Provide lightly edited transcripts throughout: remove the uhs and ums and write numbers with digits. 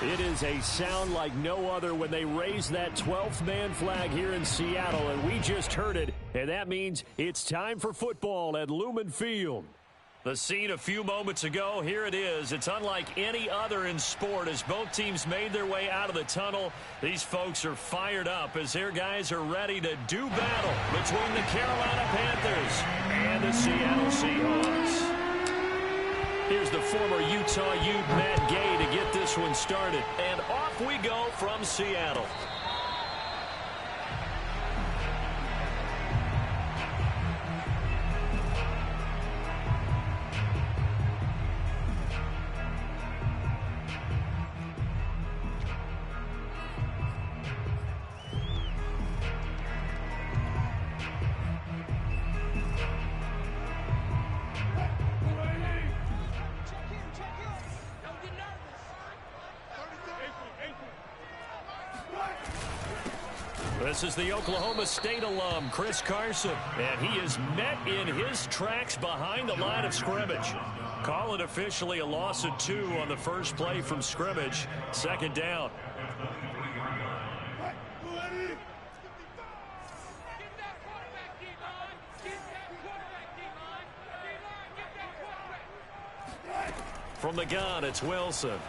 It is a sound like no other when they raise that 12th man flag here in Seattle, and we just heard it, and that means it's time for football at Lumen Field. The scene a few moments ago, here it is. It's unlike any other in sport as both teams made their way out of the tunnel. These folks are fired up as their guys are ready to do battle between the Carolina Panthers and the Seattle Seahawks. Here's the former Utah Ute, Matt Gay, to get this one started. And off we go from Seattle. This is the Oklahoma State alum, Chris Carson, and he is met in his tracks behind the line of scrimmage. Call it officially a loss of 2 on the first play from scrimmage. Second down. From the gun, it's Wilson.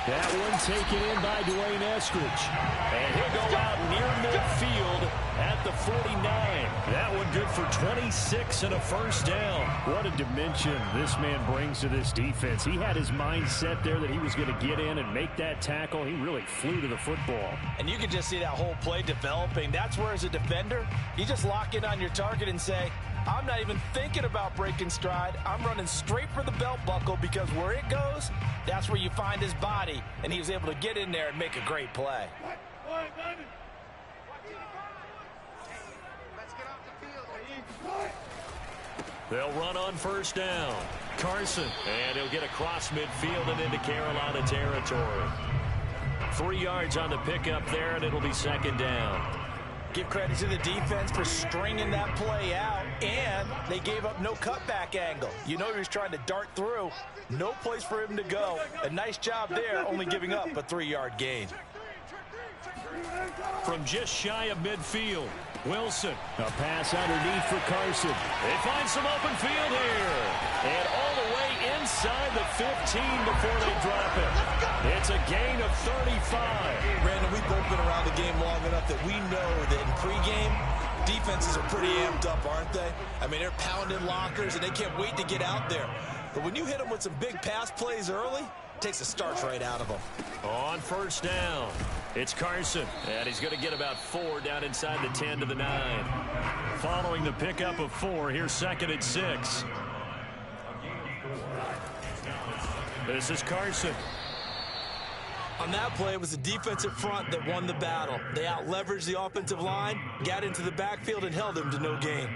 That one taken in by Dwayne Eskridge. And he'll go out near midfield at the 49. That one good for 26 and a first down. What a dimension this man brings to this defense. He had his mind set there that he was going to get in and make that tackle. He really flew to the football. And you can just see that whole play developing. That's where, as a defender, you just lock in on your target and say, I'm not even thinking about breaking stride. I'm running straight for the belt buckle because where it goes, that's where you find his body. And he was able to get in there and make a great play. They'll run on first down. Carson, and he'll get across midfield and into Carolina territory. 3 yards on the pickup there, and it'll be second down. Give credit to the defense for stringing that play out, and they gave up no cutback angle. You know he was trying to dart through. No place for him to go. A nice job there, only giving up a 3-yard gain. From just shy of midfield, Wilson. A pass underneath for Carson. They find some open field here. And all the way inside the 15 before they drop it. It's a gain of 35. Brandon, we've both been around the game long enough that we know that in pregame, defenses are pretty amped up, aren't they? I mean, they're pounding lockers, and they can't wait to get out there. But when you hit them with some big pass plays early, it takes the starch right out of them. On first down, it's Carson, and he's going to get about 4 down inside the 10 to the 9. Following the pickup of 4, here's second and 6. This is Carson. On that play, it was the defensive front that won the battle. They out-leveraged the offensive line, got into the backfield, and held him to no gain.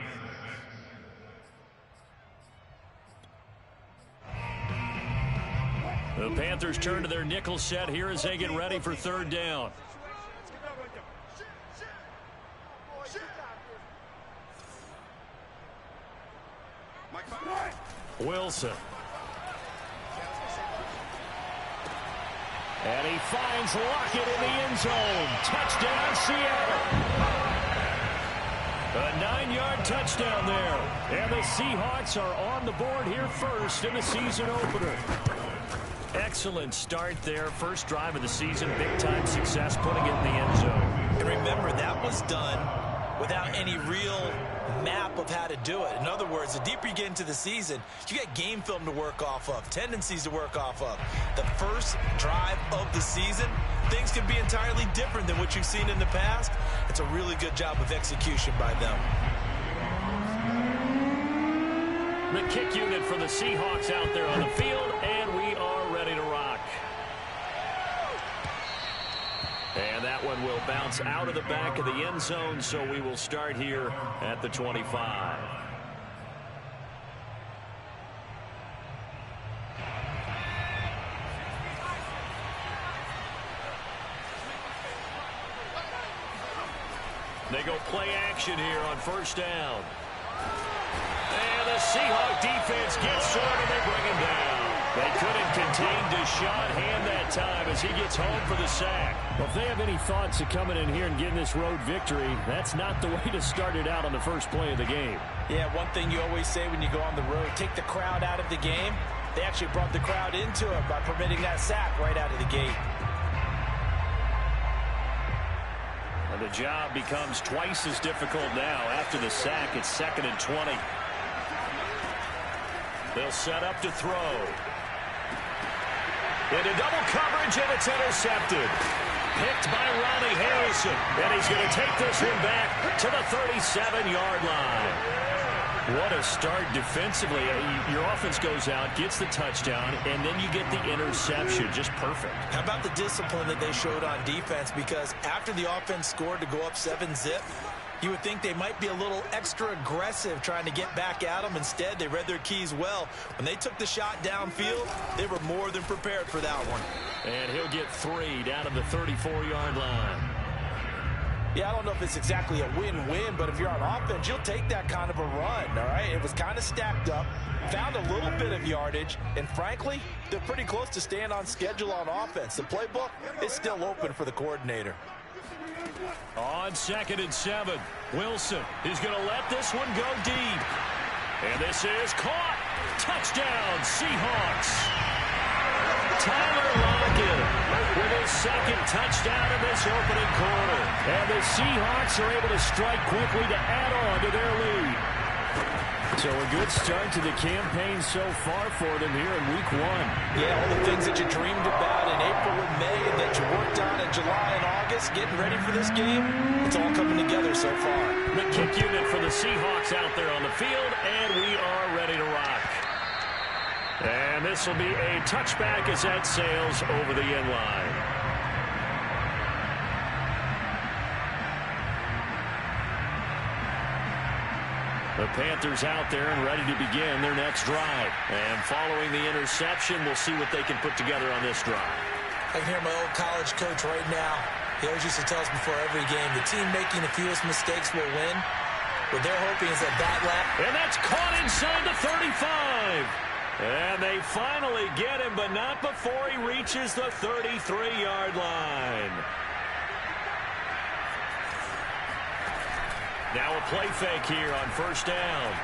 The Panthers turn to their nickel set here as they get ready for third down. Wilson. And he finds Lockett in the end zone. Touchdown, Seattle. A 9-yard touchdown there. And the Seahawks are on the board here first in the season opener. Excellent start there. First drive of the season. Big-time success putting it in the end zone. And remember, that was done without any real map of how to do it. In other words, the deeper you get into the season, you got game film to work off of, tendencies to work off of. The first drive of the season, things can be entirely different than what you've seen in the past. It's a really good job of execution by them. The kick unit for the Seahawks out there on the field, and we are ready to rock. And that one will bounce out of the back of the end zone, so we will start here at the 25. They go play action here on first down. And the Seahawk defense gets to it, and they bring him down. They couldn't contain Deshaun Hand that time as he gets home for the sack. Well, if they have any thoughts of coming in here and getting this road victory, that's not the way to start it out on the first play of the game. Yeah, one thing you always say when you go on the road, take the crowd out of the game. They actually brought the crowd into it by permitting that sack right out of the gate. And the job becomes twice as difficult now. After the sack, it's 2nd and 20. They'll set up to throw. Into double coverage, and it's intercepted. Picked by Ronnie Harrison. And he's going to take this one back to the 37-yard line. What a start defensively. Your offense goes out, gets the touchdown, and then you get the interception. Just perfect. How about the discipline that they showed on defense? Because after the offense scored to go up 7-zip, you would think they might be a little extra aggressive trying to get back at them. Instead, they read their keys well. When they took the shot downfield, they were more than prepared for that one. And he'll get 3 down to the 34-yard line. Yeah, I don't know if it's exactly a win-win, but if you're on offense, you'll take that kind of a run, all right? It was kind of stacked up, found a little bit of yardage, and frankly, they're pretty close to staying on schedule on offense. The playbook is still open for the coordinator. On 2nd and 7, Wilson is going to let this one go deep. And this is caught. Touchdown, Seahawks. Tyler Lockett with his 2nd touchdown in this opening quarter. And the Seahawks are able to strike quickly to add on to their lead. So a good start to the campaign so far for them here in Week 1. Yeah, all the things that you dreamed about in April and May and that you worked on in July and August, getting ready for this game, it's all coming together so far. The kick unit for the Seahawks out there on the field, and we are ready to rock. And this will be a touchback as that sails over the end line. The Panthers out there and ready to begin their next drive. And following the interception, we'll see what they can put together on this drive. I can hear my old college coach right now. He always used to tell us before every game, the team making the fewest mistakes will win. What they're hoping is that lap. And that's caught inside the 35. And they finally get him, but not before he reaches the 33-yard line. Now a play fake here on first down.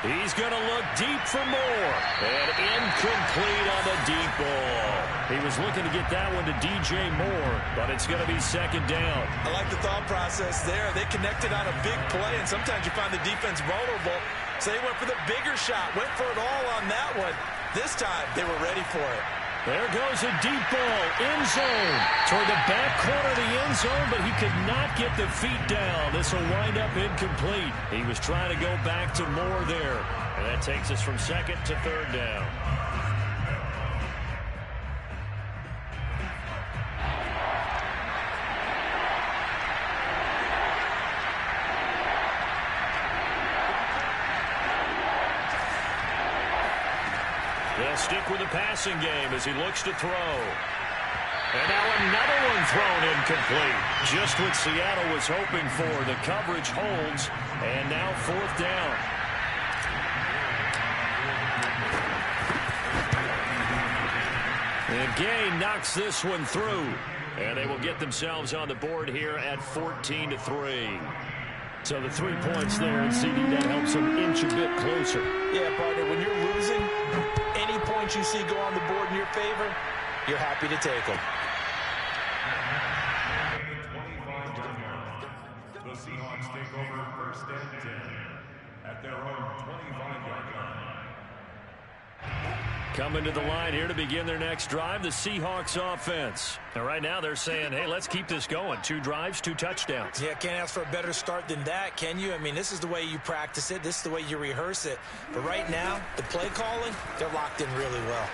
He's going to look deep for more. And incomplete on the deep ball. He was looking to get that one to DJ Moore, but it's going to be 2nd down. I like the thought process there. They connected on a big play, and sometimes you find the defense vulnerable. So they went for the bigger shot, went for it all on that one. This time, they were ready for it. There goes a deep ball, end zone, toward the back corner of the end zone, but he could not get the feet down. This will wind up incomplete. He was trying to go back to Moore there, and that takes us from 2nd to 3rd down. They'll stick with the passing game as he looks to throw. And now another one thrown incomplete. Just what Seattle was hoping for. The coverage holds, and now 4th down. And Gay knocks this one through. And they will get themselves on the board here at 14-3. So the 3 points there, and CD, that helps them inch a bit closer. Yeah, partner, when you're losing, any points you see go on the board in your favor, you're happy to take them. The Seahawks take over 1st and 10 at their own 25-yard line. Coming to the line here to begin their next drive, the Seahawks offense. And right now they're saying, hey, let's keep this going. 2 drives, 2 touchdowns. Yeah, can't ask for a better start than that, can you? I mean, this is the way you practice it. This is the way you rehearse it. But right now, the play calling, they're locked in really well.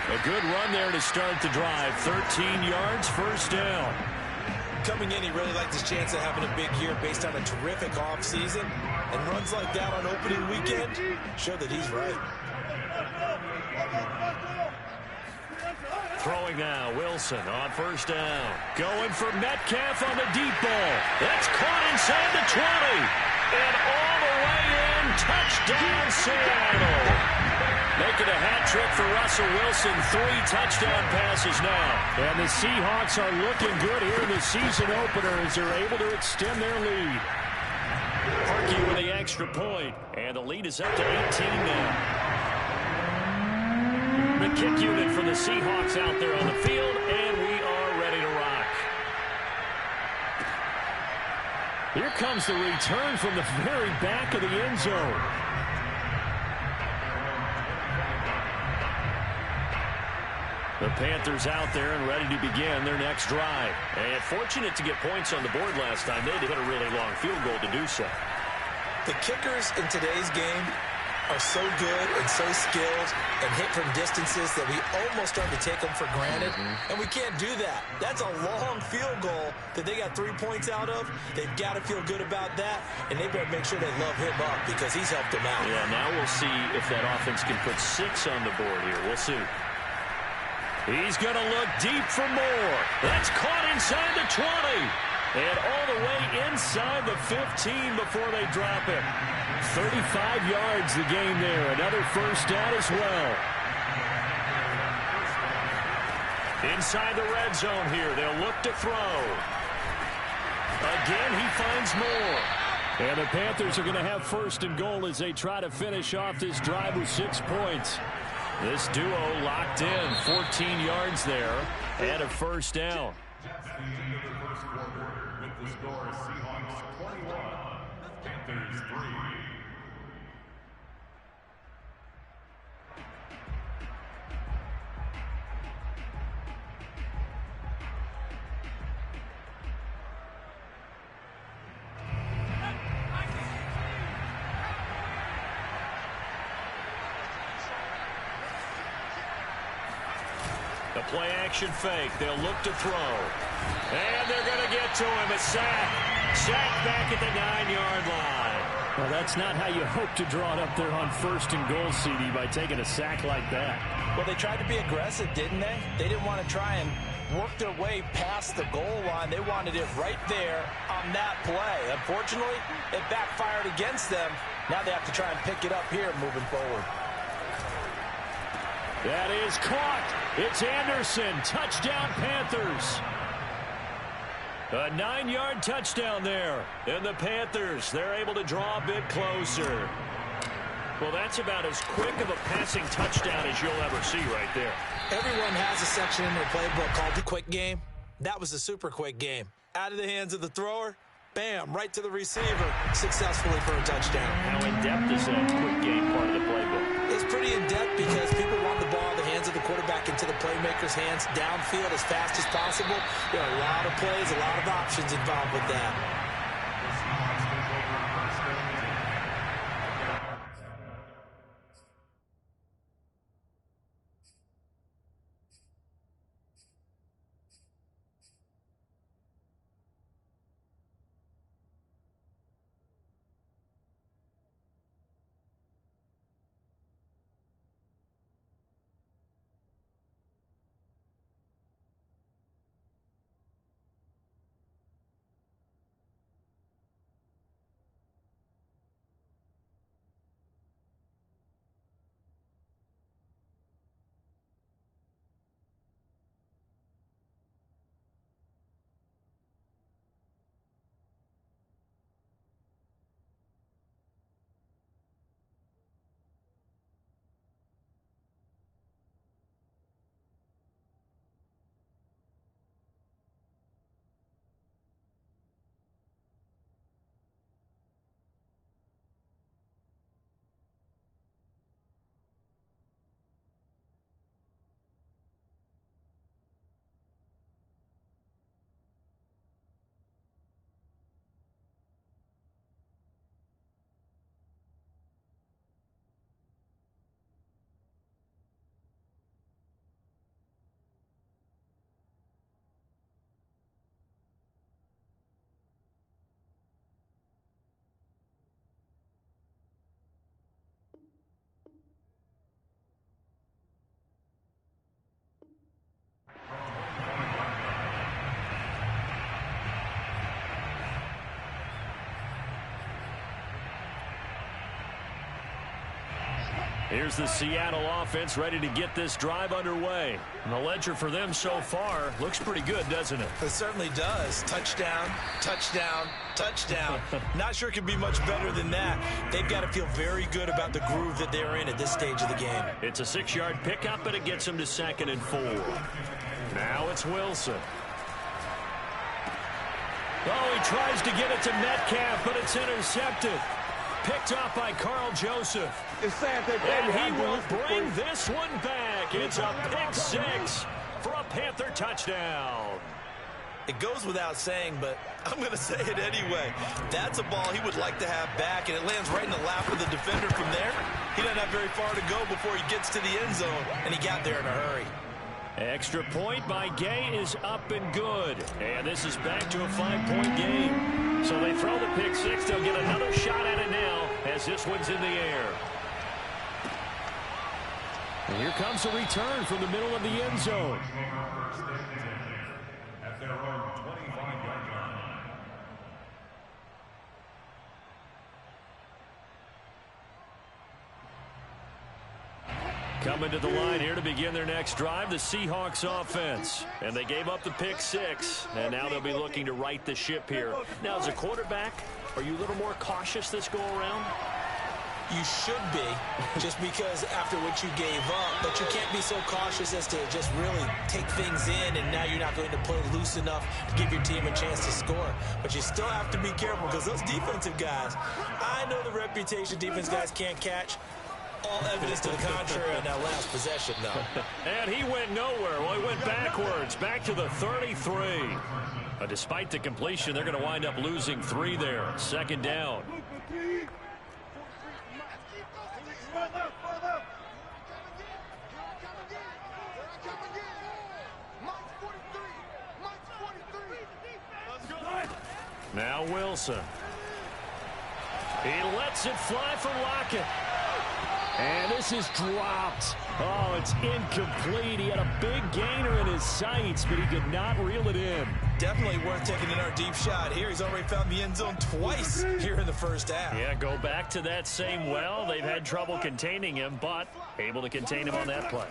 A good run there to start the drive. 13 yards, 1st down. Coming in, he really liked his chance of having a big year based on a terrific offseason. And runs like that on opening weekend show that he's right. Throwing now, Wilson on 1st down. Going for Metcalf on the deep ball. That's caught inside the 20. And all the way in, touchdown Seattle. at a hat trick for Russell Wilson. 3 touchdown passes now. And the Seahawks are looking good here in the season opener as they're able to extend their lead. Harkey with the extra point. And the lead is up to 18 now. The kick unit for the Seahawks out there on the field. And we are ready to rock. Here comes the return from the very back of the end zone. The Panthers out there and ready to begin their next drive. And fortunate to get points on the board last time. They had to hit a really long field goal to do so. The kickers in today's game are so good and so skilled and hit from distances that we almost start to take them for granted. And we can't do that. That's a long field goal that they got 3 points out of. They've got to feel good about that, and they better make sure they love him up because he's helped them out. Yeah, now we'll see if that offense can put 6 on the board here. We'll see. He's going to look deep for more. That's caught inside the 20. And all the way inside the 15 before they drop him. 35 yards the game there. Another first down as well. Inside the red zone here. They'll look to throw. Again, he finds more. And the Panthers are going to have first and goal as they try to finish off this drive with 6 points. This duo locked in. 14 yards there and a first down. That's the end of the first quarter with the score Seahawks 21, Panthers 3. The play-action fake. They'll look to throw. And they're going to get to him. A sack. Sack back at the 9-yard line. Well, that's not how you hope to draw it up there on first and goal, CD, by taking a sack like that. Well, they tried to be aggressive, didn't they? They didn't want to try and work their way past the goal line. They wanted it right there on that play. Unfortunately, it backfired against them. Now they have to try and pick it up here moving forward. That is caught. It's Anderson. Touchdown, Panthers. A 9-yard touchdown there. And the Panthers, they're able to draw a bit closer. Well, that's about as quick of a passing touchdown as you'll ever see right there. Everyone has a section in their playbook called the quick game. That was a super quick game. Out of the hands of the thrower, bam, right to the receiver, successfully for a touchdown. How in-depth is that quick game part of the playbook? It's pretty in-depth because people want the ball in the hands of the quarterback into the playmaker's hands downfield as fast as possible. There are a lot of plays, a lot of options involved with that. Here's the Seattle offense ready to get this drive underway. And the ledger for them so far looks pretty good, doesn't it? It certainly does. Touchdown, touchdown, touchdown. Not sure it could be much better than that. They've got to feel very good about the groove that they're in at this stage of the game. It's a 6-yard pickup, and it gets them to 2nd and 4. Now it's Wilson. Oh, he tries to get it to Metcalf, but it's intercepted. Picked off by Carl Joseph. And he will bring this one back. It's a pick 6 for a Panther touchdown. It goes without saying, but I'm going to say it anyway. That's a ball he would like to have back, and it lands right in the lap of the defender from there. He doesn't have very far to go before he gets to the end zone, and he got there in a hurry. Extra point by Gay is up and good. And this is back to a 5-point game. So they throw the pick 6. They'll get another shot at it now as this one's in the air. And here comes a return from the middle of the end zone. At their own 25-yard line. Coming to the line here to begin their next drive, the Seahawks offense. And they gave up the pick 6, and now they'll be looking to right the ship here. Now, as a quarterback, are you a little more cautious this go-around? You should be, just because after what you gave up, but you can't be so cautious as to just really take things in, and now you're not going to play loose enough to give your team a chance to score. But you still have to be careful, because those defensive guys, I know the reputation defense guys can't catch. All evidence to the contrary on that last possession, though. And he went nowhere. Well, he went backwards, back to the 33. Despite the completion, they're going to wind up losing 3 there. 2nd down. Now Wilson. He lets it fly for Lockett. And this is dropped. Oh, it's incomplete. He had a big gainer in his sights, but he could not reel it in. Definitely worth taking in our deep shot here. He's already found the end zone twice here in the first half. Yeah, go back to that same well. They've had trouble containing him, but able to contain him on that play.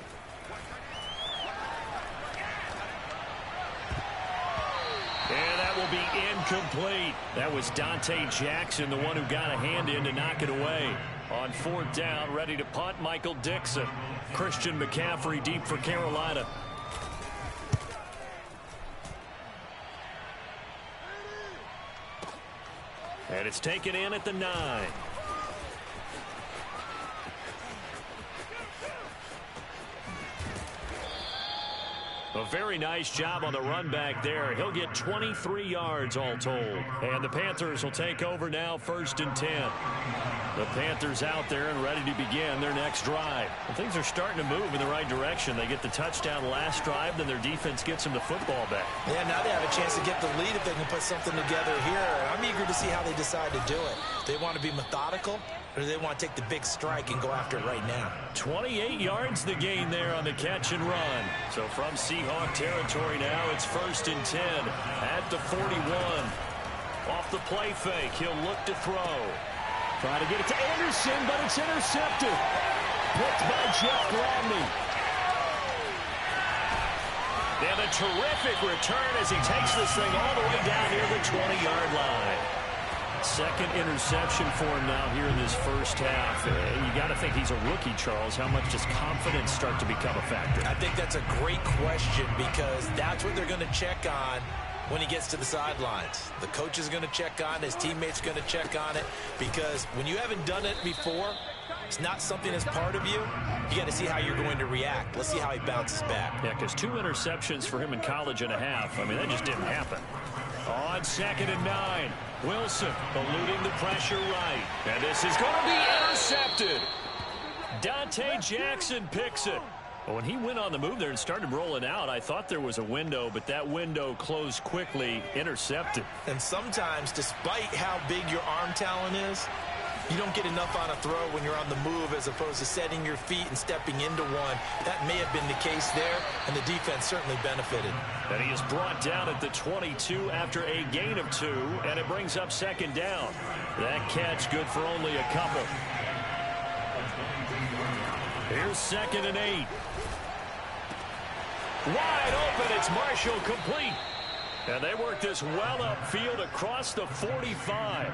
And that will be incomplete. That was Dante Jackson, the one who got a hand in to knock it away. On 4th down, ready to punt, Michael Dixon. Christian McCaffrey deep for Carolina. And it's taken in at the 9. A very nice job on the run back there. He'll get 23 yards all told. And the Panthers will take over now, 1st and 10. The Panthers out there and ready to begin their next drive. Well, things are starting to move in the right direction. They get the touchdown last drive, then their defense gets them the football back. Yeah, now they have a chance to get the lead if they can put something together here. I'm eager to see how they decide to do it. Do they want to be methodical, or do they want to take the big strike and go after it right now? 28 yards the gain there on the catch and run. So from Seahawk territory now, it's 1st and 10 at the 41. Off the play fake, he'll look to throw. Try to get it to Anderson, but it's intercepted. Picked by Jeff Gladney. And a terrific return as he takes this thing all the way down near the 20-yard line. 2nd interception for him now here in this first half. You got to think he's a rookie, Charles. How much does confidence start to become a factor? I think that's a great question, because that's what they're going to check on when he gets to the sidelines. The coach is going to check on it. His teammates are going to check on it, because when you haven't done it before, it's not something that's part of you. You got to see how you're going to react. Let's see how he bounces back. Yeah, because 2 interceptions for him in college and a half. I mean, that just didn't happen. On 2nd and 9, Wilson eluding the pressure right. And this is going to be intercepted. Dante Jackson picks it. Well, when he went on the move there and started rolling out, I thought there was a window, but that window closed quickly, intercepted. And sometimes, despite how big your arm talent is, you don't get enough on a throw when you're on the move as opposed to setting your feet and stepping into one. That may have been the case there, and the defense certainly benefited. And he is brought down at the 22 after a gain of 2, and it brings up 2nd down. That catch good for only a couple. Here's 2nd and 8. Wide open. It's Marshall, complete. And they work this well upfield across the 45.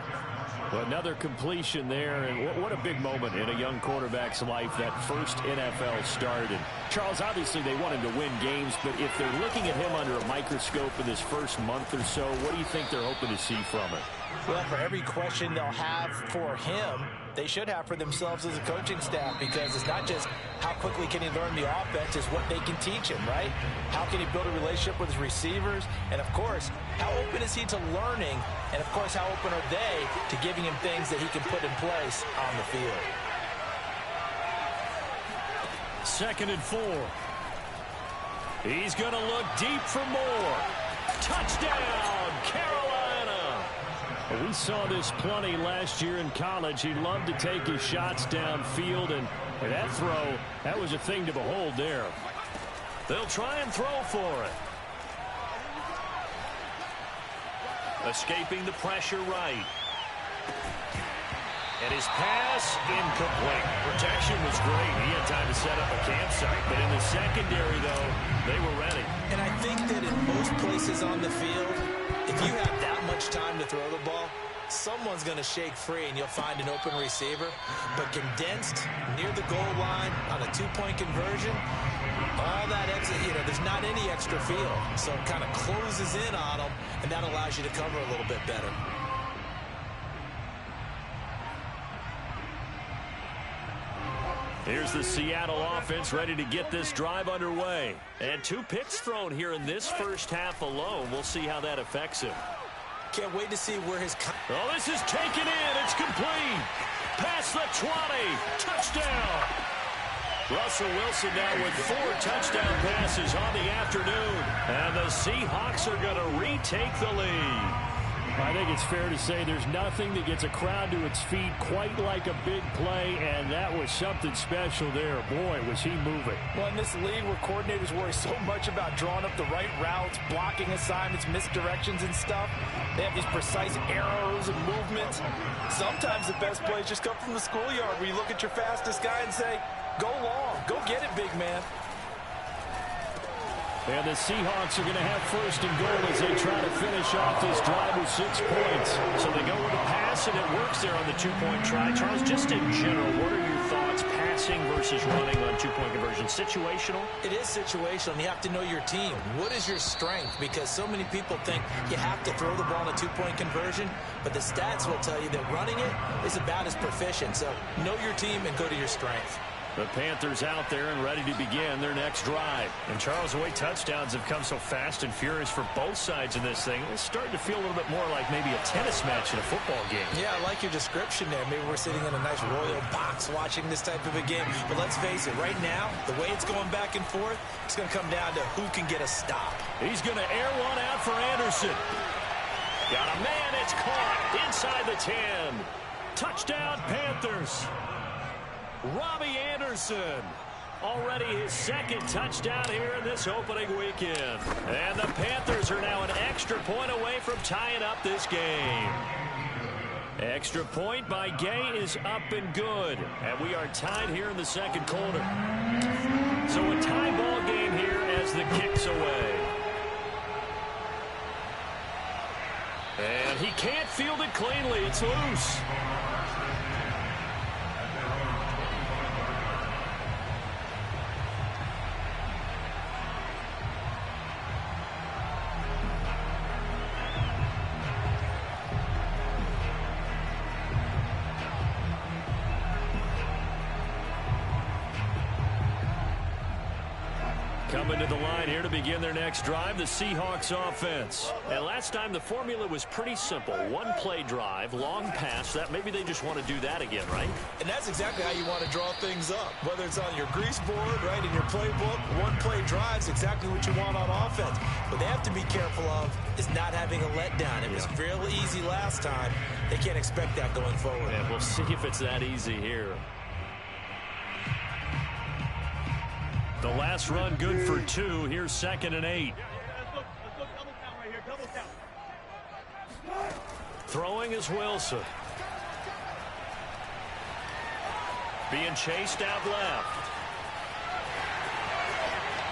Another completion there, and what a big moment in a young quarterback's life, that first NFL start. And Charles, obviously they want him to win games, but if they're looking at him under a microscope in this first month or so, what do you think they're hoping to see from it? Well, for every question they'll have for him, they should have for themselves as a coaching staff, because it's not just how quickly can he learn the offense, it's what they can teach him, right? How can he build a relationship with his receivers? And, of course, how open is he to learning? And, of course, how open are they to giving him things that he can put in place on the field? 2nd and 4. He's going to look deep for more. Touchdown, Carolina! We saw this plenty last year in college. He loved to take his shots downfield, and that throw, that was a thing to behold there. They'll try and throw for it. Escaping the pressure right. And his pass incomplete. Protection was great. He had time to set up a campsite. But in the secondary, though, they were ready. And I think that in most places on the field, if you have that much time to throw the ball, someone's going to shake free and you'll find an open receiver. But condensed near the goal line on a two-point conversion, all that exit, there's not any extra field. So it kind of closes in on them, and that allows you to cover a little bit better. Here's the Seattle offense ready to get this drive underway. And 2 picks thrown here in this first half alone. We'll see how that affects him. Can't wait to see where his... Oh, this is taken in. It's complete. Past the 20. Touchdown. Russell Wilson now with 4 touchdown passes on the afternoon. And the Seahawks are going to retake the lead. I think it's fair to say there's nothing that gets a crowd to its feet quite like a big play, and that was something special there. Boy, was he moving. Well, in this league where coordinators worry so much about drawing up the right routes, blocking assignments, misdirections and stuff, they have these precise arrows and movements. Sometimes the best plays just come from the schoolyard, where you look at your fastest guy and say, go long, go get it, big man. And the Seahawks are going to have 1st and goal as they try to finish off this drive with 6 points. So they go with a pass, and it works there on the 2-point try. Charles, just in general, what are your thoughts, passing versus running on 2-point conversion? Situational? It is situational, and you have to know your team. What is your strength? Because so many people think you have to throw the ball in a 2-point conversion, but the stats will tell you that running it is about as proficient. So know your team and go to your strength. The Panthers out there and ready to begin their next drive. And Charles, the way touchdowns have come so fast and furious for both sides in this thing, it's starting to feel a little bit more like maybe a tennis match in a football game. Yeah, I like your description there. Maybe we're sitting in a nice royal box watching this type of a game. But let's face it, right now, the way it's going back and forth, it's going to come down to who can get a stop. He's going to air one out for Anderson. Got a man, it's caught inside the 10. Touchdown, Panthers. Robbie Anderson, already his 2nd touchdown here in this opening weekend. And the Panthers are now an extra point away from tying up this game. Extra point by Gay is up and good. And we are tied here in the 2nd quarter. So a tie ball game here as the kick's away. And he can't field it cleanly. It's loose. Coming to the line here to begin their next drive, the Seahawks offense. And last time the formula was pretty simple. 1-play drive, long pass. That maybe they just want to do that again, right? And that's exactly how you want to draw things up. Whether it's on your grease board, right, in your playbook, 1-play drive's exactly what you want on offense. What they have to be careful of is not having a letdown. It was real easy last time. They can't expect that going forward. And we'll see if it's that easy here. The last run good for 2. Here's 2nd and 8. Throwing is Wilson. being chased out left.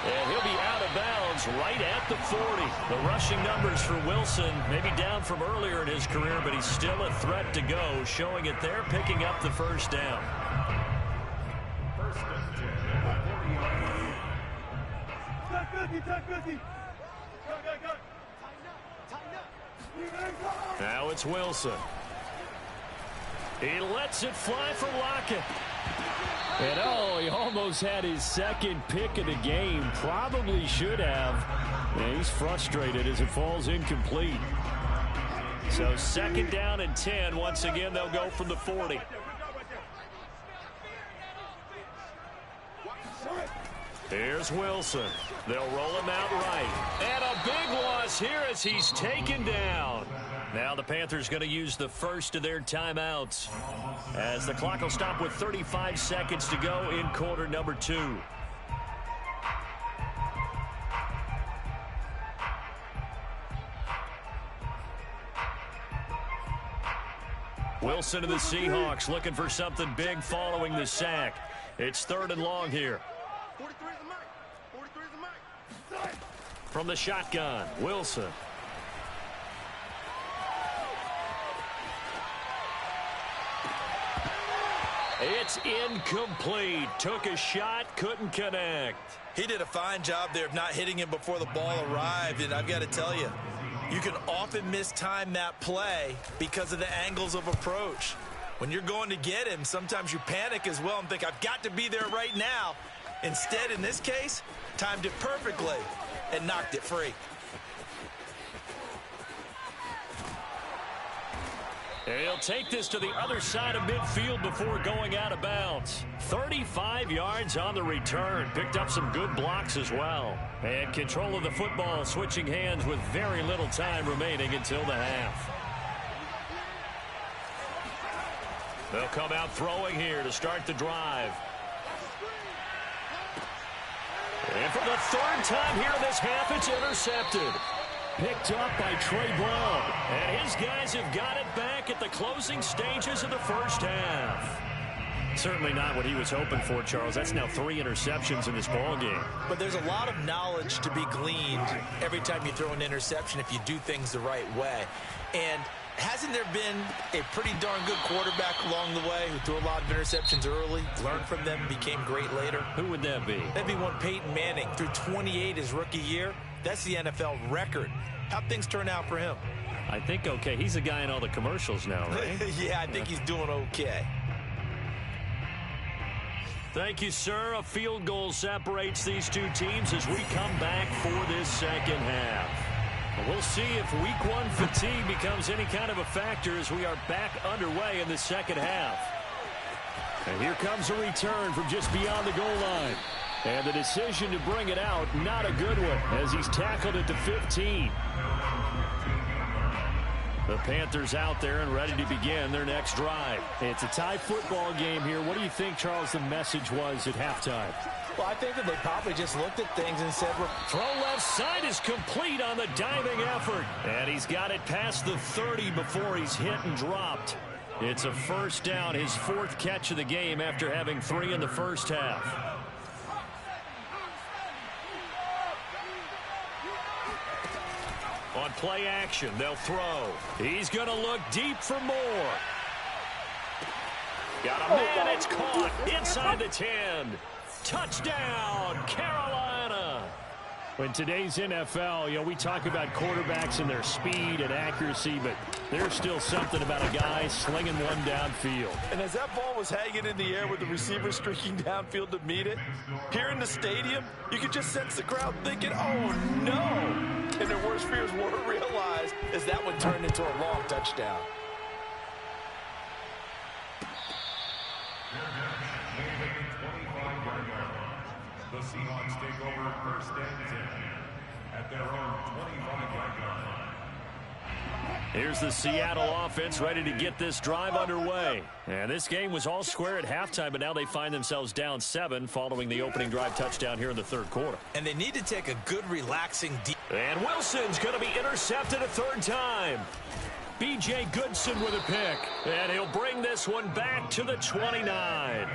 And he'll be out of bounds right at the 40. The rushing numbers for Wilson maybe down from earlier in his career, but he's still a threat to go, showing it there, picking up the first down. Now it's Wilson. He lets it fly for Lockett. And he almost had his second pick of the game. Probably should have. And he's frustrated as it falls incomplete. So second down and 10. Once again, they'll go from the 40. Here's Wilson. They'll roll him out right. And a big loss here as he's taken down. Now the Panthers going to use the first of their timeouts as the clock will stop with 35 seconds to go in quarter number 2. Wilson of the Seahawks looking for something big following the sack. It's 3rd and long here. From the shotgun, Wilson. It's incomplete. Took a shot, couldn't connect. He did a fine job there of not hitting him before the ball arrived, and I've got to tell you, you can often mistime that play because of the angles of approach. When you're going to get him, sometimes you panic as well and think, I've got to be there right now. Instead, in this case, timed it perfectly and knocked it free. He'll take this to the other side of midfield before going out of bounds. 35 yards on the return. Picked up some good blocks as well. And control of the football switching hands with very little time remaining until the half. They'll come out throwing here to start the drive. And for the 3rd time here in this half, it's intercepted. Picked up by Trey Brown. And his guys have got it back at the closing stages of the first half. Certainly not what he was hoping for, Charles. That's now 3 interceptions in this ballgame. But there's a lot of knowledge to be gleaned every time you throw an interception if you do things the right way. And hasn't there been a pretty darn good quarterback along the way who threw a lot of interceptions early, learned from them, became great later? Who would that be? That'd be one Peyton Manning. Threw 28 his rookie year. That's the NFL record. How'd things turn out for him? I think okay. He's a guy in all the commercials now, right? Yeah, I think he's doing okay. Thank you, sir. A field goal separates these two teams as we come back for this second half. We'll see if week 1 fatigue becomes any kind of a factor as we are back underway in the second half. And here comes a return from just beyond the goal line. And the decision to bring it out, not a good one, as he's tackled at the 15. The Panthers out there and ready to begin their next drive. It's a tie football game here. What do you think, Charles, the message was at halftime? Well, I think that they probably just looked at things and said, throw left side is complete on the diving effort. And he's got it past the 30 before he's hit and dropped. It's a first down, his 4th catch of the game after having 3 in the first half. On play action, they'll throw. He's going to look deep for more. Got a man, it's caught inside the 10. Touchdown, Carolina. In today's NFL, we talk about quarterbacks and their speed and accuracy, but there's still something about a guy slinging one downfield. And as that ball was hanging in the air with the receiver streaking downfield to meet it, here in the stadium, you could just sense the crowd thinking, oh, no. And their worst fears were realized as that one turned into a long touchdown. The Seahawks take over 1st and 10 at their own 25-yard line. Here's the Seattle offense ready to get this drive underway. And this game was all square at halftime, but now they find themselves down 7 following the opening drive touchdown here in the 3rd quarter. And they need to take a good, relaxing deep. And Wilson's going to be intercepted a 3rd time. B.J. Goodson with a pick. And he'll bring this one back to the 29.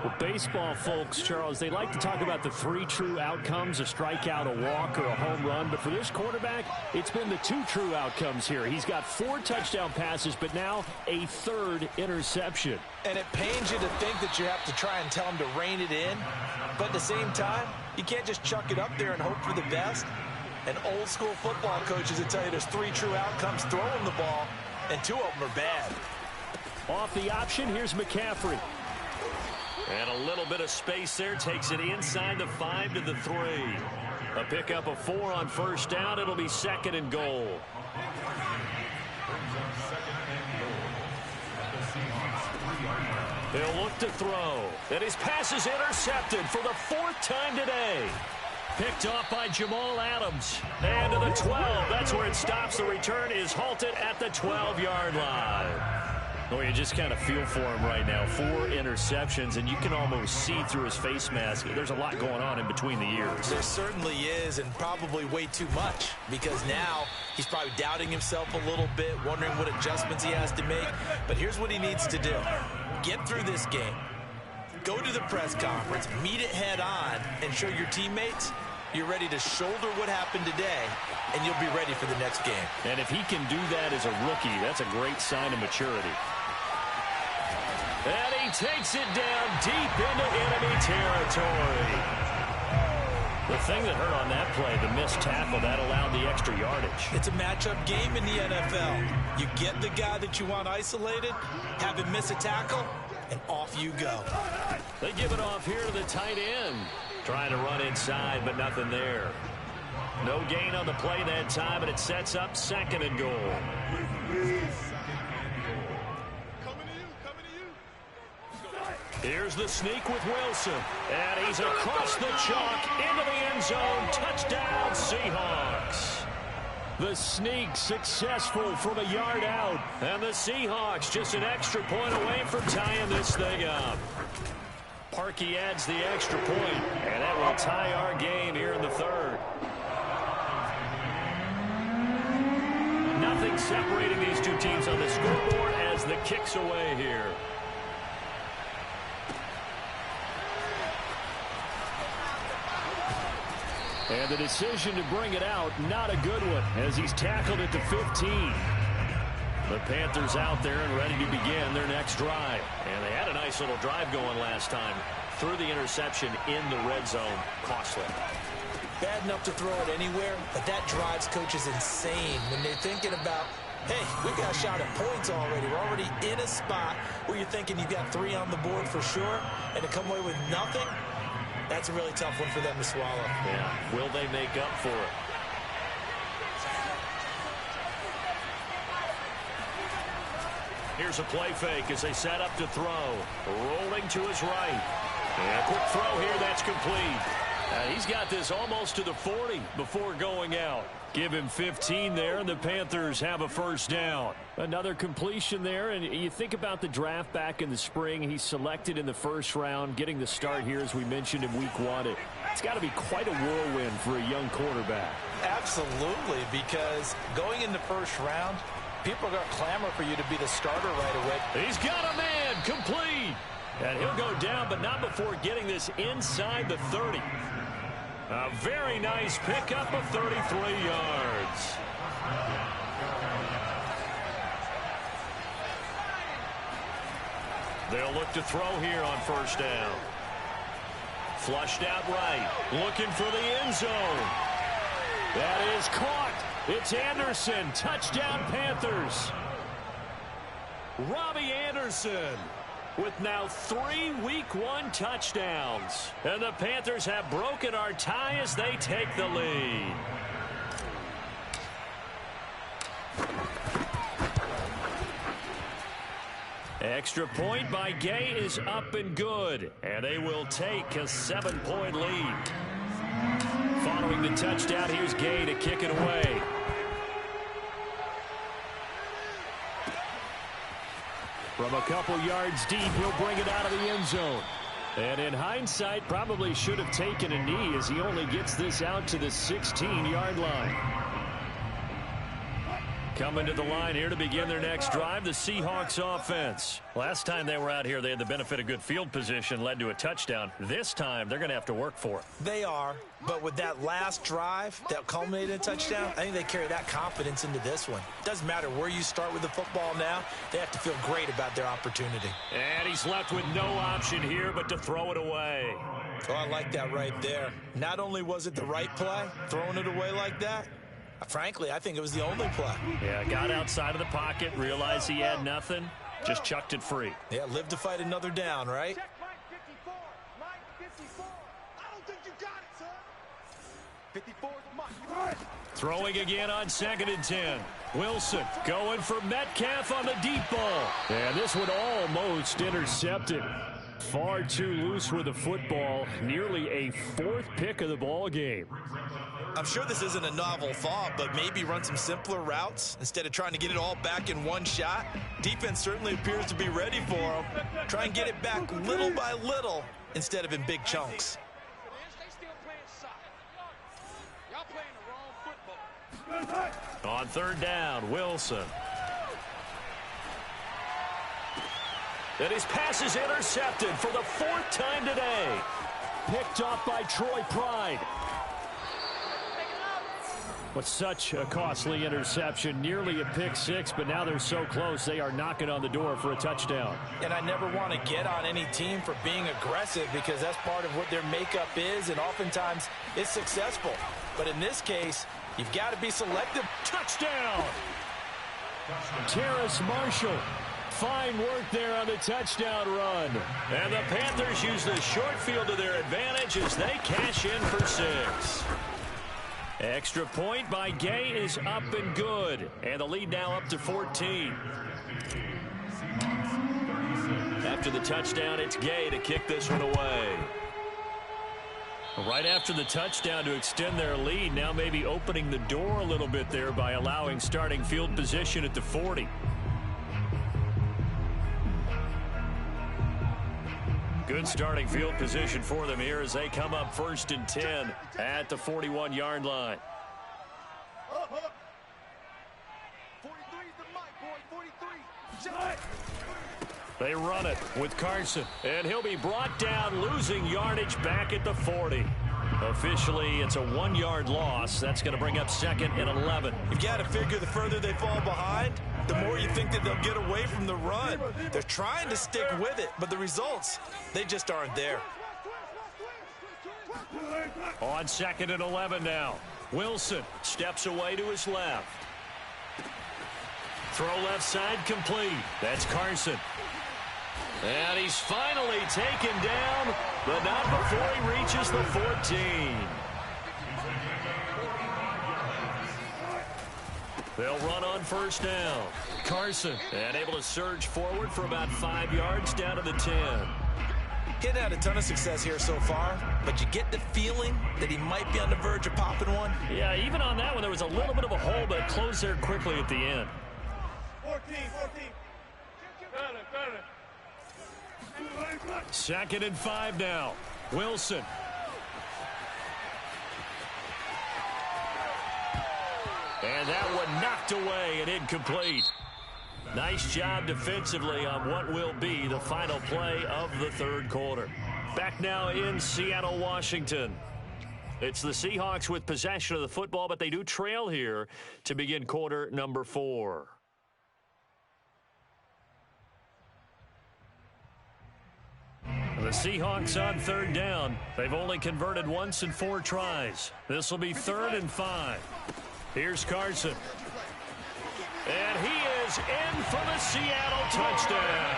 Well, baseball folks, Charles, they like to talk about the 3 true outcomes, a strikeout, a walk, or a home run. But for this quarterback, it's been the 2 true outcomes here. He's got 4 touchdown passes, but now a 3rd interception. And it pains you to think that you have to try and tell him to rein it in. But at the same time, you can't just chuck it up there and hope for the best. And old school football coaches will tell you there's 3 true outcomes throwing the ball, and 2 of them are bad. Off the option, here's McCaffrey. And a little bit of space there, takes it inside the 5 to the 3. A pickup of 4 on first down. It'll be 2nd and goal. He'll look to throw. And his pass is intercepted for the 4th time today. Picked off by Jamal Adams. And to the 12. That's where it stops. The return is halted at the 12-yard line. Well, you just kind of feel for him right now. 4 interceptions, and you can almost see through his face mask. There's a lot going on in between the ears. There certainly is, and probably way too much, because now he's probably doubting himself a little bit, wondering what adjustments he has to make. But here's what he needs to do. Get through this game. Go to the press conference, meet it head on, and show your teammates you're ready to shoulder what happened today, and you'll be ready for the next game. And if he can do that as a rookie, that's a great sign of maturity. And he takes it down deep into enemy territory. The thing that hurt on that play, the missed tackle, that allowed the extra yardage. It's a matchup game in the NFL. You get the guy that you want isolated, have him miss a tackle, and off you go. They give it off here to the tight end. Trying to run inside, but nothing there. No gain on the play that time, and it sets up 2nd and goal. Here's the sneak with Wilson. And he's across the chalk into the end zone. Touchdown, Seahawks. The sneak successful from a yard out. And the Seahawks just an extra point away from tying this thing up. Parkey adds the extra point, and that will tie our game here in the 3rd. Nothing separating these 2 teams on the scoreboard as the kick's away here. And the decision to bring it out, not a good one, as he's tackled at the 15. The Panthers out there and ready to begin their next drive. And they had a nice little drive going last time. Threw the interception in the red zone. Costly. Bad enough to throw it anywhere, but that drives coaches insane when they're thinking about, hey, we got a shot at points already. We're already in a spot where you're thinking you've got 3 on the board for sure, and to come away with nothing, that's a really tough one for them to swallow. Yeah. Will they make up for it? Here's a play fake as they set up to throw. Rolling to his right. And a quick throw here, that's complete. He's got this almost to the 40 before going out. Give him 15 there, and the Panthers have a first down. Another completion there, and you think about the draft back in the spring. He's selected in the 1st round, getting the start here, as we mentioned, in week 1. It's got to be quite a whirlwind for a young quarterback. Absolutely, because going in the 1st round, people are going to clamor for you to be the starter right away. He's got a man, complete. And he'll go down, but not before getting this inside the 30. A very nice pickup of 33 yards. They'll look to throw here on first down. Flushed out right. Looking for the end zone. That is caught. It's Anderson. Touchdown, Panthers. Robbie Anderson with now 3 Week 1 touchdowns. And the Panthers have broken our tie as they take the lead. Extra point by Gay is up and good. And they will take a 7-point lead. Following the touchdown, here's Gay to kick it away. From a couple yards deep, he'll bring it out of the end zone. And in hindsight, probably should have taken a knee as he only gets this out to the 16-yard line. Coming to the line here to begin their next drive, the Seahawks offense. Last time they were out here, they had the benefit of good field position, led to a touchdown. This time, they're going to have to work for it. They are, but with that last drive that culminated in a touchdown, I think they carry that confidence into this one. Doesn't matter where you start with the football now, they have to feel great about their opportunity. And he's left with no option here but to throw it away. Oh, I like that right there. Not only was it the right play, throwing it away like that, frankly, I think it was the only play. Yeah, got outside of the pocket, realized he had nothing, just chucked it free. Yeah, live to fight another down, right? Check Mike 54. Mike 54. I don't think you got it, son. 54 is Mike. Throwing again on 2nd and 10. Wilson going for Metcalf on the deep ball. And this one almost intercepted. Far too loose with the football. Nearly a 4th pick of the ball game. I'm sure this isn't a novel thought, but maybe run some simpler routes instead of trying to get it all back in one shot. Defense certainly appears to be ready for them. Try and get it back little by little instead of in big chunks. On 3rd down, Wilson. And his pass is intercepted for the 4th time today. Picked off by Troy Pride. But such a costly interception, nearly a pick 6, but now they're so close they are knocking on the door for a touchdown. And I never want to get on any team for being aggressive because that's part of what their makeup is, and oftentimes it's successful. But in this case, you've got to be selective. Touchdown! Terrace Marshall. Fine work there on the touchdown run. And the Panthers use the short field to their advantage as they cash in for 6. Extra point by Gay is up and good. And the lead now up to 14. After the touchdown, it's Gay to kick this one away. Right after the touchdown to extend their lead, now maybe opening the door a little bit there by allowing starting field position at the 40. Good starting field position for them here as they come up 1st and 10 at the 41-yard line. 43 is the Mike, boy. 43. They run it with Carson, and he'll be brought down, losing yardage back at the 40. Officially, it's a 1-yard loss. That's going to bring up 2nd and 11. You've got to figure the further they fall behind, the more you think that they'll get away from the run. They're trying to stick with it, but the results, they just aren't there. On 2nd and 11 now. Wilson steps away to his left. Throw left side complete. That's Carson. And he's finally taken down, but not before he reaches the 14. They'll run on 1st down. Carson, and able to surge forward for about 5 yards down to the 10. He's had a ton of success here so far, but you get the feeling that he might be on the verge of popping one. Yeah, even on that one, there was a little bit of a hole, but it closed there quickly at the end. 14. 2nd and 5 now. Wilson. And that one knocked away and incomplete. Nice job defensively on what will be the final play of the 3rd quarter. Back now in Seattle, Washington. It's the Seahawks with possession of the football, but they do trail here to begin quarter number 4. The Seahawks on 3rd down. They've only converted once in 4 tries. This will be 3rd and 5. Here's Carson. And he is in for the Seattle touchdown.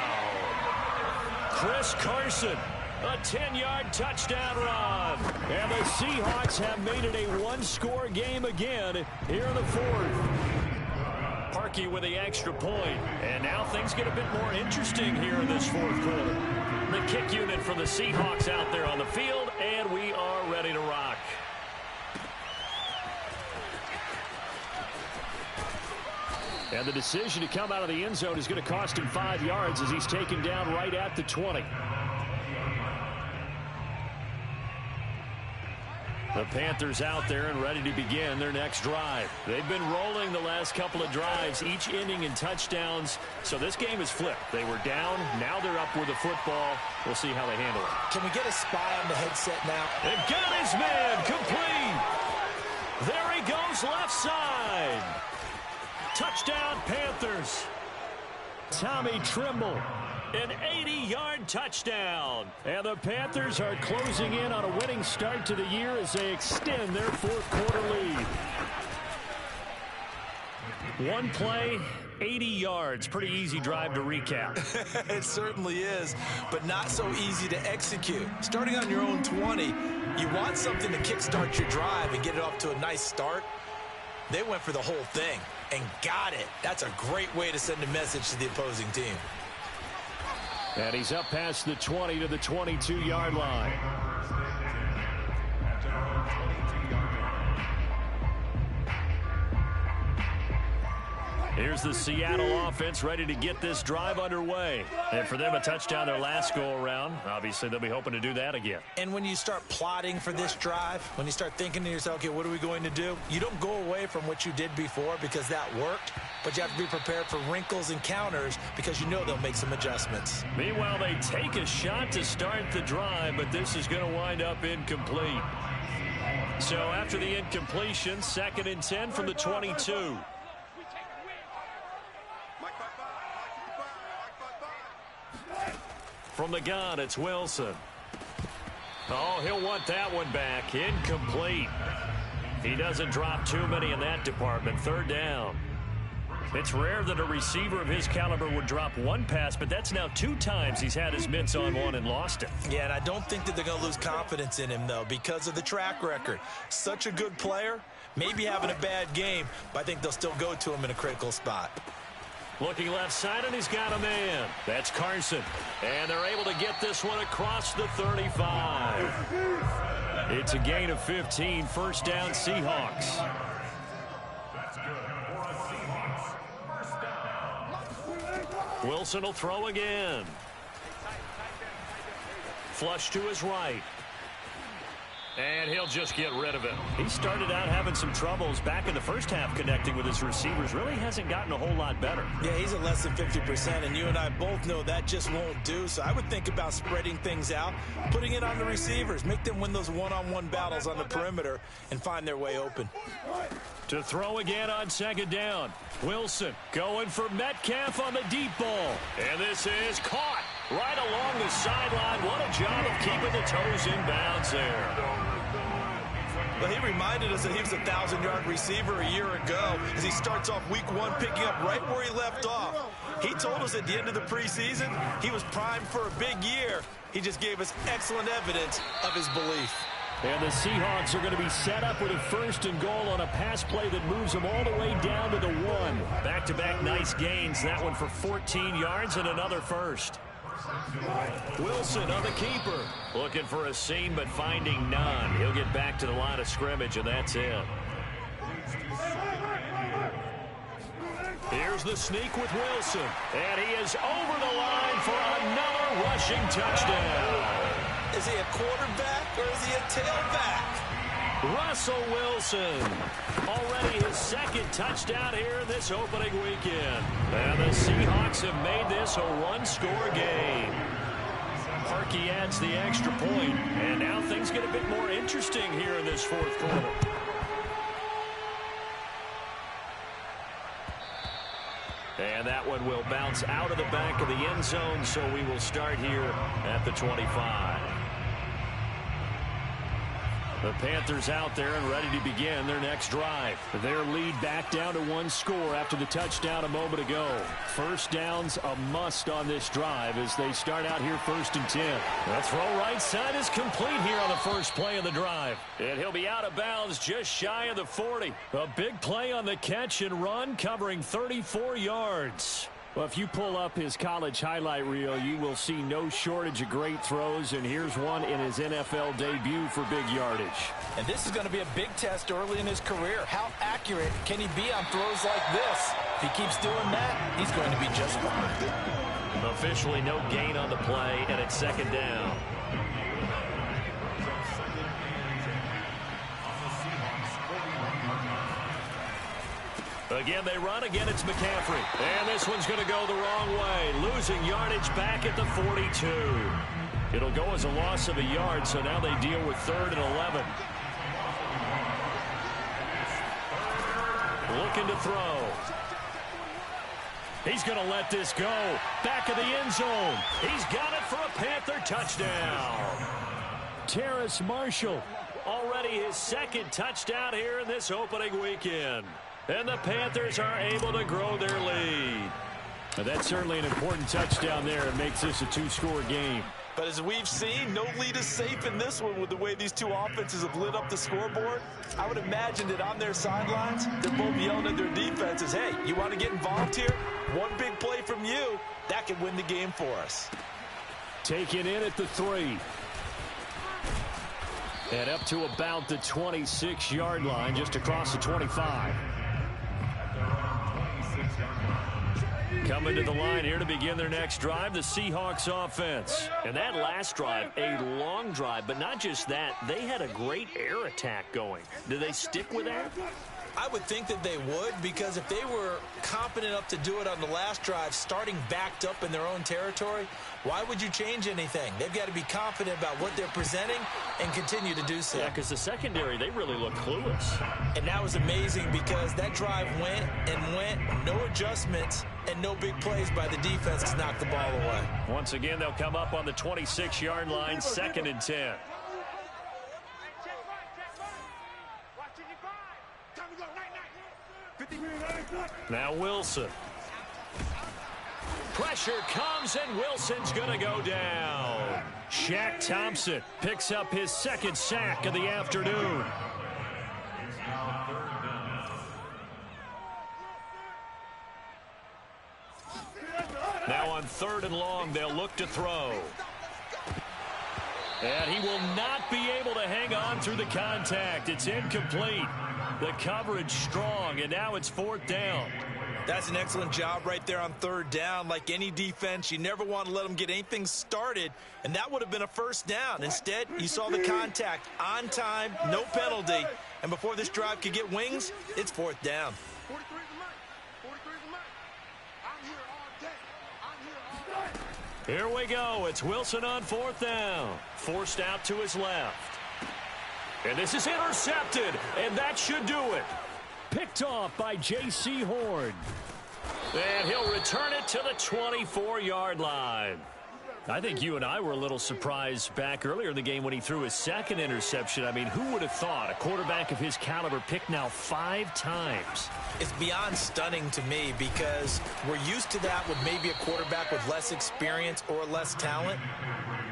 Chris Carson, a 10-yard touchdown run. And the Seahawks have made it a 1-score game again here in the 4th. Parkey with the extra point. And now things get a bit more interesting here in this 4th quarter. The kick unit for the Seahawks out there on the field, and we are ready to rock. And the decision to come out of the end zone is going to cost him 5 yards as he's taken down right at the 20. The Panthers out there and ready to begin their next drive. They've been rolling the last couple of drives, each inning in touchdowns. So this game is flipped. They were down. Now they're up with the football. We'll see how they handle it. Can we get a spy on the headset now? They've got his man complete. There he goes left side. Touchdown Panthers. Tommy Tremble. An 80-yard touchdown. And the Panthers are closing in on a winning start to the year as they extend their fourth-quarter lead. One play, 80 yards. Pretty easy drive to recap. It certainly is, but not so easy to execute. Starting on your own 20, you want something to kickstart your drive and get it off to a nice start. They went for the whole thing and got it. That's a great way to send a message to the opposing team. And he's up past the 20 to the 22-yard line. Here's the Seattle offense ready to get this drive underway. And for them, a touchdown their last go-around. Obviously, they'll be hoping to do that again. And when you start plotting for this drive, when you start thinking to yourself, okay, what are we going to do? You don't go away from what you did before because that worked, but you have to be prepared for wrinkles and counters because you know they'll make some adjustments. Meanwhile, they take a shot to start the drive, but this is going to wind up incomplete. So after the incompletion, 2nd and 10 from the 22. From the gun, it's Wilson. Oh, he'll want that one back. Incomplete. He doesn't drop too many in that department. 3rd down. It's rare that a receiver of his caliber would drop one pass, but that's now 2 times he's had his mitts on one and lost it. Yeah, and I don't think that they're going to lose confidence in him, though, because of the track record. Such a good player, maybe having a bad game, but I think they'll still go to him in a critical spot. Looking left side, and he's got a man. That's Carson. And they're able to get this one across the 35. It's a gain of 15. 1st down, Seahawks. Wilson will throw again. Flush to his right. And he'll just get rid of it. He started out having some troubles back in the first half connecting with his receivers. Really hasn't gotten a whole lot better. Yeah, he's at less than 50%, and you and I both know that just won't do. So I would think about spreading things out, putting it on the receivers, make them win those one-on-one battles on the perimeter and find their way open. To throw again on 2nd down. Wilson going for Metcalf on the deep ball. And this is caught right along the sideline. What a job of keeping the toes in bounds there. Well, he reminded us that he was a 1,000-yard receiver a year ago as he starts off week 1 picking up right where he left off. He told us at the end of the preseason he was primed for a big year. He just gave us excellent evidence of his belief. And the Seahawks are going to be set up with a 1st and goal on a pass play that moves them all the way down to the 1. Back-to-back nice gains. That one for 14 yards and another 1st. Wilson on the keeper. Looking for a seam but finding none. He'll get back to the line of scrimmage, and that's it. Here's the sneak with Wilson. And he is over the line for another rushing touchdown. Is he a quarterback or is he a tailback? Russell Wilson, already his 2nd touchdown here in this opening weekend. And the Seahawks have made this a 1-score game. Harkey adds the extra point, and now things get a bit more interesting here in this 4th quarter. And that one will bounce out of the back of the end zone, so we will start here at the 25. The Panthers out there and ready to begin their next drive. Their lead back down to 1 score after the touchdown a moment ago. 1st down's a must on this drive as they start out here 1st and 10. The throw right side is complete here on the first play of the drive. And he'll be out of bounds just shy of the 40. A big play on the catch and run covering 34 yards. Well, if you pull up his college highlight reel, you will see no shortage of great throws, and here's one in his NFL debut for big yardage. And this is going to be a big test early in his career. How accurate can he be on throws like this? If he keeps doing that, he's going to be just fine. Officially no gain on the play, and it's 2nd down. Again, they run. Again, it's McCaffrey. And this one's going to go the wrong way. Losing yardage back at the 42. It'll go as a loss of a yard, so now they deal with 3rd and 11. Looking to throw. He's going to let this go. Back of the end zone. He's got it for a Panther touchdown. Terrace Marshall, already his 2nd touchdown here in this opening weekend. And the Panthers are able to grow their lead. Now, that's certainly an important touchdown there. It makes this a 2-score game. But as we've seen, no lead is safe in this one with the way these two offenses have lit up the scoreboard. I would imagine that on their sidelines, they're both yelling at their defenses, hey, you want to get involved here? One big play from you, that could win the game for us. Taken in at the 3. And up to about the 26-yard line, just across the 25. Coming to the line here to begin their next drive, the Seahawks offense. And that last drive, a long drive, but not just that, they had a great air attack going. Do they stick with that? I would think that they would, because if they were confident enough to do it on the last drive, starting backed up in their own territory, why would you change anything? They've got to be confident about what they're presenting and continue to do so. Yeah, because the secondary, they really look clueless. And that was amazing because that drive went and went, no adjustments, and no big plays by the defense to knock the ball away. Once again, they'll come up on the 26-yard line, 2nd and 10. Now Wilson. Pressure comes, and Wilson's going to go down. Shaq Thompson picks up his 2nd sack of the afternoon. Now on 3rd and long, they'll look to throw. And he will not be able to hang on through the contact. It's incomplete. The coverage strong, and now it's 4th down. That's an excellent job right there on 3rd down. Like any defense, you never want to let them get anything started, and that would have been a 1st down. Instead, you saw the contact on time, no penalty, and before this drive could get wings, it's 4th down. Here we go. It's Wilson on 4th down. Forced out to his left. And this is intercepted, and that should do it. Picked off by J.C. Horn. And he'll return it to the 24-yard line. I think you and I were a little surprised back earlier in the game when he threw his 2nd interception. I mean, who would have thought a quarterback of his caliber picked now 5 times? It's beyond stunning to me because we're used to that with maybe a quarterback with less experience or less talent.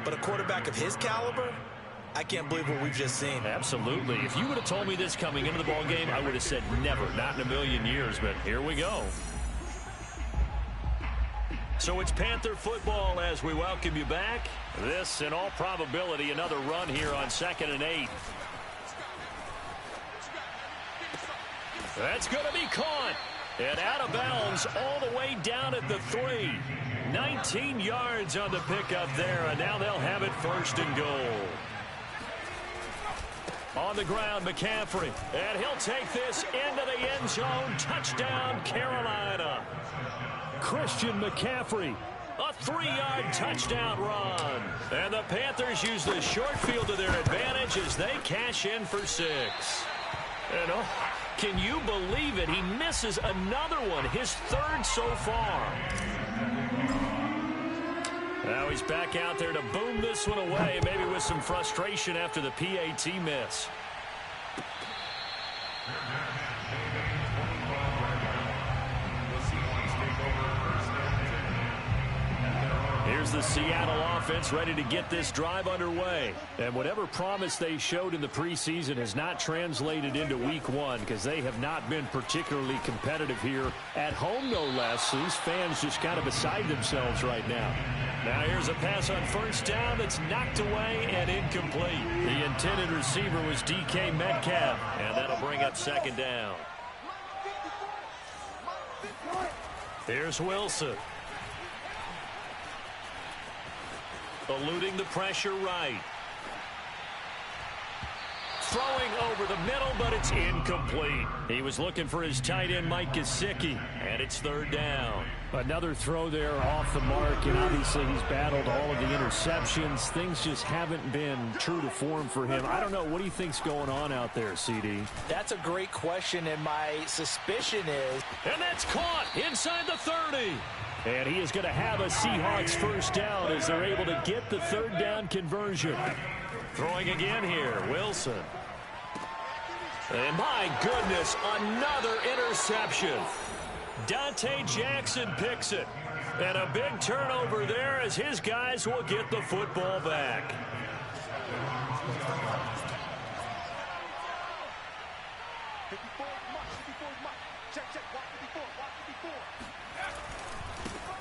But a quarterback of his caliber, I can't believe what we've just seen. Absolutely. If you would have told me this coming into the ball game, I would have said never, not in a million years. But here we go. So it's Panther football as we welcome you back. This, in all probability, another run here on 2nd and 8. That's going to be caught. And out of bounds all the way down at the 3. 19 yards on the pickup there, and now they'll have it 1st and goal. On the ground, McCaffrey. And he'll take this into the end zone. Touchdown, Carolina. Christian McCaffrey, a 3-yard touchdown run. And the Panthers use the short field to their advantage as they cash in for 6. And can you believe it? He misses another one, his 3rd so far. Now he's back out there to boom this one away, maybe with some frustration after the PAT miss. Here's the Seattle offense ready to get this drive underway. And whatever promise they showed in the preseason has not translated into week 1 because they have not been particularly competitive here at home, no less. So these fans just kind of beside themselves right now. Now here's a pass on 1st down that's knocked away and incomplete. The intended receiver was DK Metcalf, and that'll bring up 2nd down. Here's Wilson. Eluding the pressure right. throwing over the middle, but it's incomplete. He was looking for his tight end, Mike Gesicki, and it's third down. Another throw there off the mark, and obviously he's battled all of the interceptions. Things just haven't been true to form for him. I don't know. What do you think's going on out there, CD? That's a great question, and my suspicion is... And that's caught inside the 30. And he is going to have a Seahawks first down as they're able to get the third down conversion. Throwing again here, Wilson. And my goodness, another interception. Dante Jackson picks it. And a big turnover there as his guys will get the football back.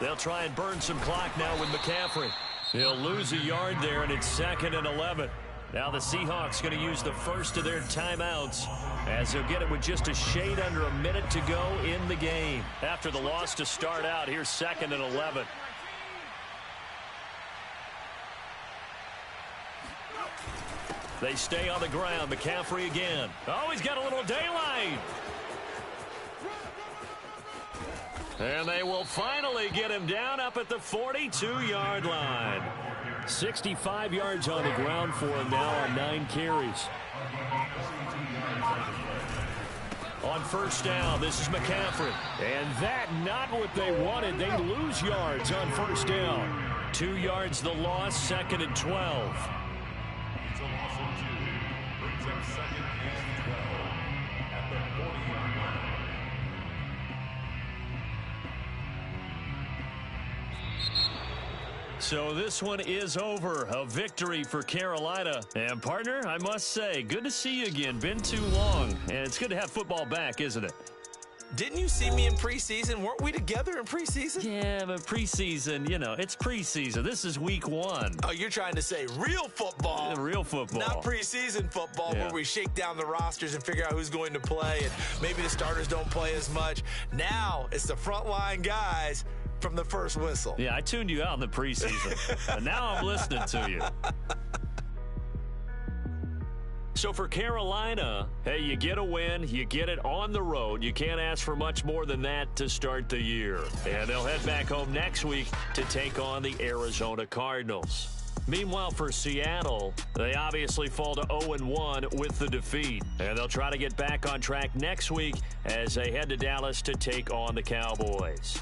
They'll try and burn some clock now with McCaffrey. He'll lose a yard there, and it's 2nd and 11. Now the Seahawks going to use the first of their timeouts as he'll get it with just a shade under a minute to go in the game. After the loss to start out, here's 2nd and 11. They stay on the ground. McCaffrey again. Oh, he's got a little daylight. And they will finally get him down up at the 42-yard line. 65 yards on the ground for him now on 9 carries. On first down, this is McCaffrey. And that not what they wanted. They lose yards on first down. 2 yards the loss, 2nd and 12. It's a loss of 2. Brings up 2nd and 12 at the 40-yard line. So this one is over. A victory for Carolina. And, partner, I must say, good to see you again. Been too long. And it's good to have football back, isn't it? Didn't you see me in preseason? Weren't we together in preseason? Yeah, but preseason, you know, it's preseason. This is week 1. Oh, you're trying to say real football. Real football. Not preseason football Yeah. where we shake down the rosters and figure out who's going to play, and maybe the starters don't play as much. Now it's the frontline guys from the first whistle. Yeah, I tuned you out in the preseason. And now I'm listening to you. So for Carolina, hey, you get a win, you get it on the road. You can't ask for much more than that to start the year. And they'll head back home next week to take on the Arizona Cardinals. Meanwhile, for Seattle, they obviously fall to 0-1 with the defeat. And they'll try to get back on track next week as they head to Dallas to take on the Cowboys.